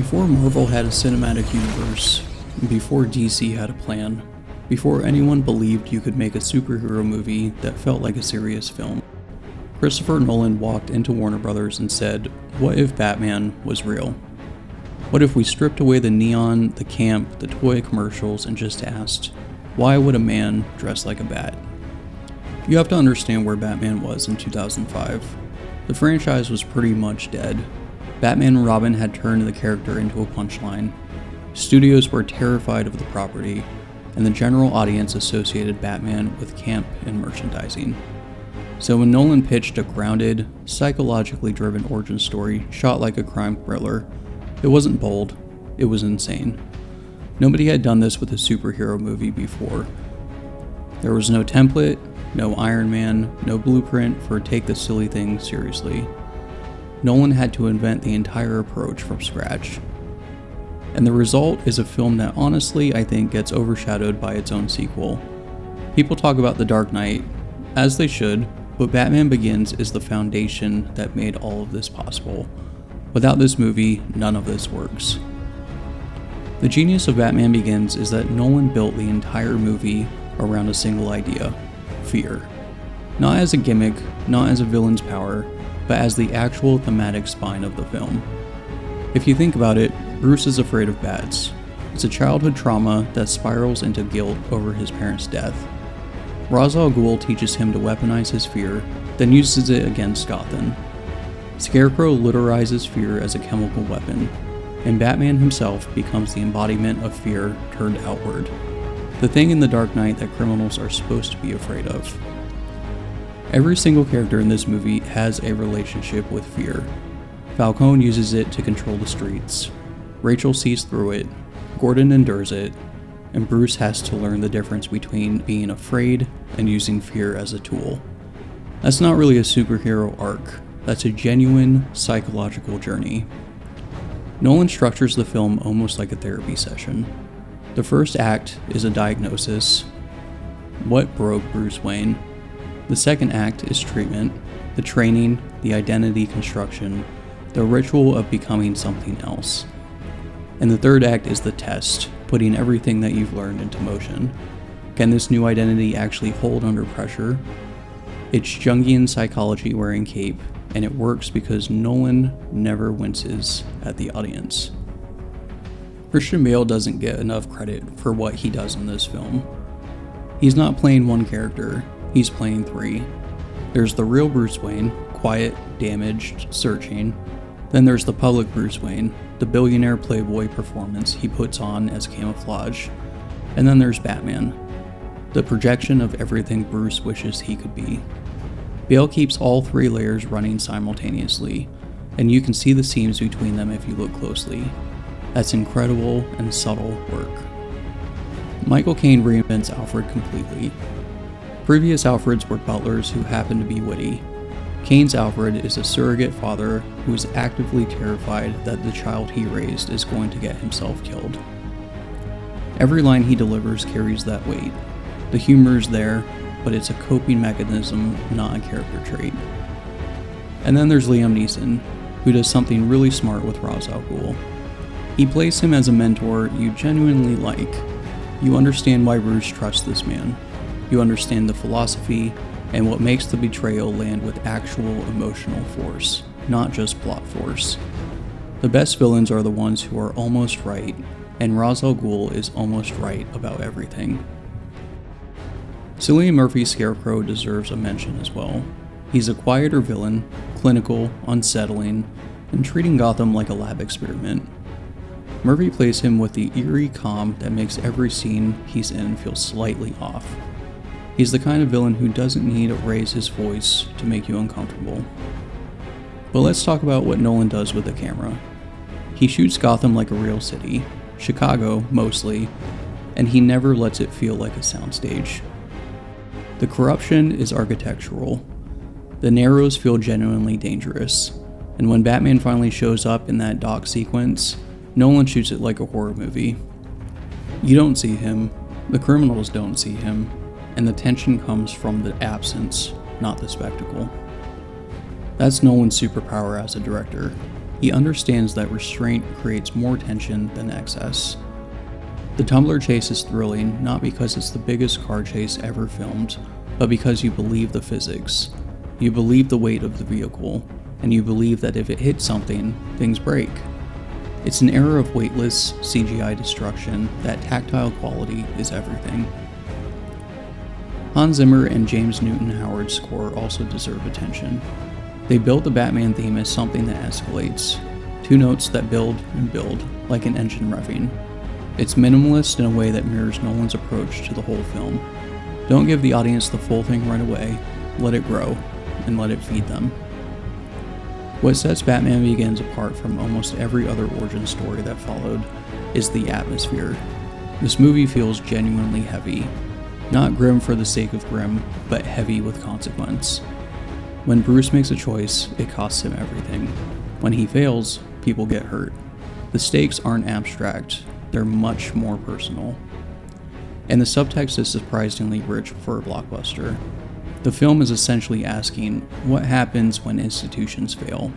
Before Marvel had a cinematic universe, before DC had a plan, before anyone believed you could make a superhero movie that felt like a serious film, Christopher Nolan walked into Warner Brothers and said, "What if Batman was real? What if we stripped away the neon, the camp, the toy commercials, and just asked, why would a man dress like a bat?" You have to understand where Batman was in 2005. The franchise was pretty much dead. Batman and Robin had turned the character into a punchline. Studios were terrified of the property, and the general audience associated Batman with camp and merchandising. So when Nolan pitched a grounded, psychologically driven origin story shot like a crime thriller, it wasn't bold, it was insane. Nobody had done this with a superhero movie before. There was no template, no Iron Man, no blueprint for take the silly thing seriously. Nolan had to invent the entire approach from scratch. And the result is a film that honestly I think gets overshadowed by its own sequel. People talk about The Dark Knight, as they should, but Batman Begins is the foundation that made all of this possible. Without this movie, none of this works. The genius of Batman Begins is that Nolan built the entire movie around a single idea: fear. Not as a gimmick, not as a villain's power, but as the actual thematic spine of the film. If you think about it, Bruce is afraid of bats. It's a childhood trauma that spirals into guilt over his parents' death. Ra's al Ghul teaches him to weaponize his fear, then uses it against Gotham. Scarecrow literizes fear as a chemical weapon, and Batman himself becomes the embodiment of fear turned outward. The thing in The Dark Knight that criminals are supposed to be afraid of. Every single character in this movie has a relationship with fear. Falcone uses it to control the streets. Rachel sees through it, Gordon endures it, and Bruce has to learn the difference between being afraid and using fear as a tool. That's not really a superhero arc, that's a genuine psychological journey. Nolan structures the film almost like a therapy session. The first act is a diagnosis. What broke Bruce Wayne? The second act is treatment, the training, the identity construction, the ritual of becoming something else. And the third act is the test, putting everything that you've learned into motion. Can this new identity actually hold under pressure? It's Jungian psychology wearing cape, and it works because Nolan never winces at the audience. Christian Bale doesn't get enough credit for what he does in this film. He's not playing one character, he's playing three. There's the real Bruce Wayne, quiet, damaged, searching. Then there's the public Bruce Wayne, the billionaire playboy performance he puts on as camouflage. And then there's Batman, the projection of everything Bruce wishes he could be. Bale keeps all three layers running simultaneously, and you can see the seams between them if you look closely. That's incredible and subtle work. Michael Caine reinvents Alfred completely. Previous Alfreds were butlers who happened to be witty. Caine's Alfred is a surrogate father who is actively terrified that the child he raised is going to get himself killed. Every line he delivers carries that weight. The humor is there, but it's a coping mechanism, not a character trait. And then there's Liam Neeson, who does something really smart with Ra's al Ghul. He plays him as a mentor you genuinely like. You understand why Bruce trusts this man. You understand the philosophy and what makes the betrayal land with actual emotional force, not just plot force. The best villains are the ones who are almost right, and Ra's al Ghul is almost right about everything. Cillian Murphy's Scarecrow deserves a mention as well. He's a quieter villain, clinical, unsettling, and treating Gotham like a lab experiment. Murphy plays him with the eerie calm that makes every scene he's in feel slightly off. He's the kind of villain who doesn't need to raise his voice to make you uncomfortable. But let's talk about what Nolan does with the camera. He shoots Gotham like a real city, Chicago mostly, and he never lets it feel like a soundstage. The corruption is architectural. The Narrows feel genuinely dangerous, and when Batman finally shows up in that dock sequence, Nolan shoots it like a horror movie. You don't see him, the criminals don't see him, and the tension comes from the absence, not the spectacle. That's Nolan's superpower as a director. He understands that restraint creates more tension than excess. The tumbler chase is thrilling not because it's the biggest car chase ever filmed, but because you believe the physics. You believe the weight of the vehicle, and you believe that if it hits something, things break. It's an era of weightless CGI destruction that tactile quality is everything. Hans Zimmer and James Newton Howard's score also deserve attention. They built the Batman theme as something that escalates, two notes that build and build, like an engine revving. It's minimalist in a way that mirrors Nolan's approach to the whole film. Don't give the audience the full thing right away, let it grow, and let it feed them. What sets Batman Begins apart from almost every other origin story that followed is the atmosphere. This movie feels genuinely heavy. Not grim for the sake of grim, but heavy with consequence. When Bruce makes a choice, it costs him everything. When he fails, people get hurt. The stakes aren't abstract, they're much more personal. And the subtext is surprisingly rich for a blockbuster. The film is essentially asking, what happens when institutions fail?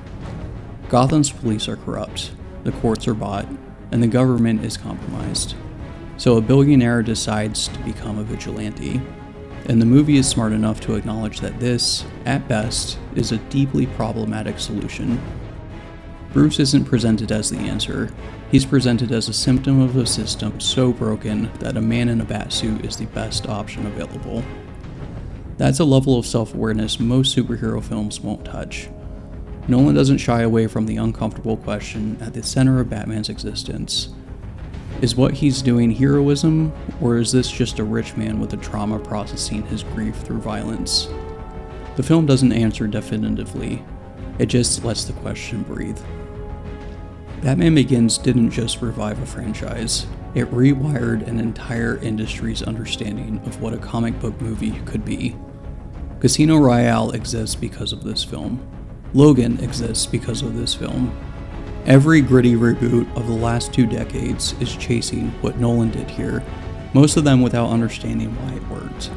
Gotham's police are corrupt, the courts are bought, and the government is compromised. So a billionaire decides to become a vigilante. And the movie is smart enough to acknowledge that this, at best, is a deeply problematic solution. Bruce isn't presented as the answer. He's presented as a symptom of a system so broken that a man in a batsuit is the best option available. That's a level of self-awareness most superhero films won't touch. Nolan doesn't shy away from the uncomfortable question at the center of Batman's existence. Is what he's doing heroism, or is this just a rich man with a trauma processing his grief through violence? The film doesn't answer definitively, it just lets the question breathe. Batman Begins didn't just revive a franchise, it rewired an entire industry's understanding of what a comic book movie could be. Casino Royale exists because of this film. Logan exists because of this film. Every gritty reboot of the last 2 decades is chasing what Nolan did here, most of them without understanding why it worked.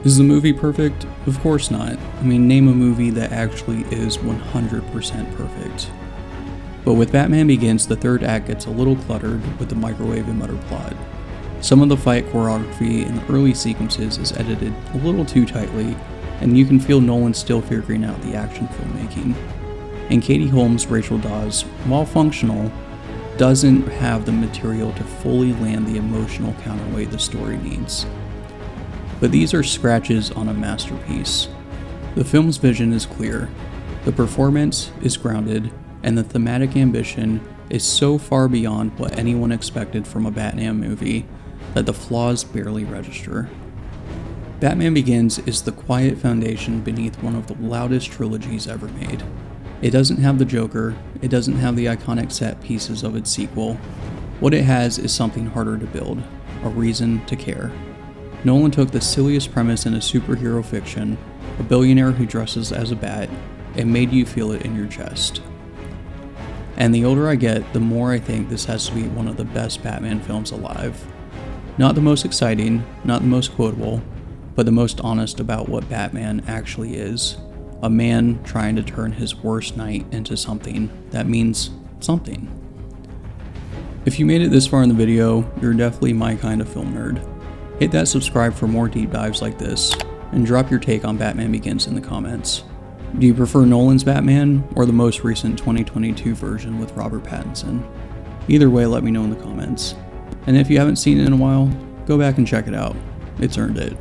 Is the movie perfect? Of course not. I mean, name a movie that actually is 100% perfect. But with Batman Begins, the third act gets a little cluttered with the microwave and mutter plot. Some of the fight choreography in the early sequences is edited a little too tightly, and you can feel Nolan still figuring out the action filmmaking. And Katie Holmes' Rachel Dawes, while functional, doesn't have the material to fully land the emotional counterweight the story needs. But these are scratches on a masterpiece. The film's vision is clear, the performance is grounded, and the thematic ambition is so far beyond what anyone expected from a Batman movie that the flaws barely register. Batman Begins is the quiet foundation beneath one of the loudest trilogies ever made. It doesn't have the Joker, it doesn't have the iconic set pieces of its sequel. What it has is something harder to build, a reason to care. Nolan took the silliest premise in a superhero fiction, a billionaire who dresses as a bat, and made you feel it in your chest. And the older I get, the more I think this has to be one of the best Batman films alive. Not the most exciting, not the most quotable, but the most honest about what Batman actually is. A man trying to turn his worst night into something that means something. If you made it this far in the video, you're definitely my kind of film nerd. Hit that subscribe for more deep dives like this, and drop your take on Batman Begins in the comments. Do you prefer Nolan's Batman or the most recent 2022 version with Robert Pattinson? Either way, let me know in the comments. And if you haven't seen it in a while, go back and check it out. It's earned it.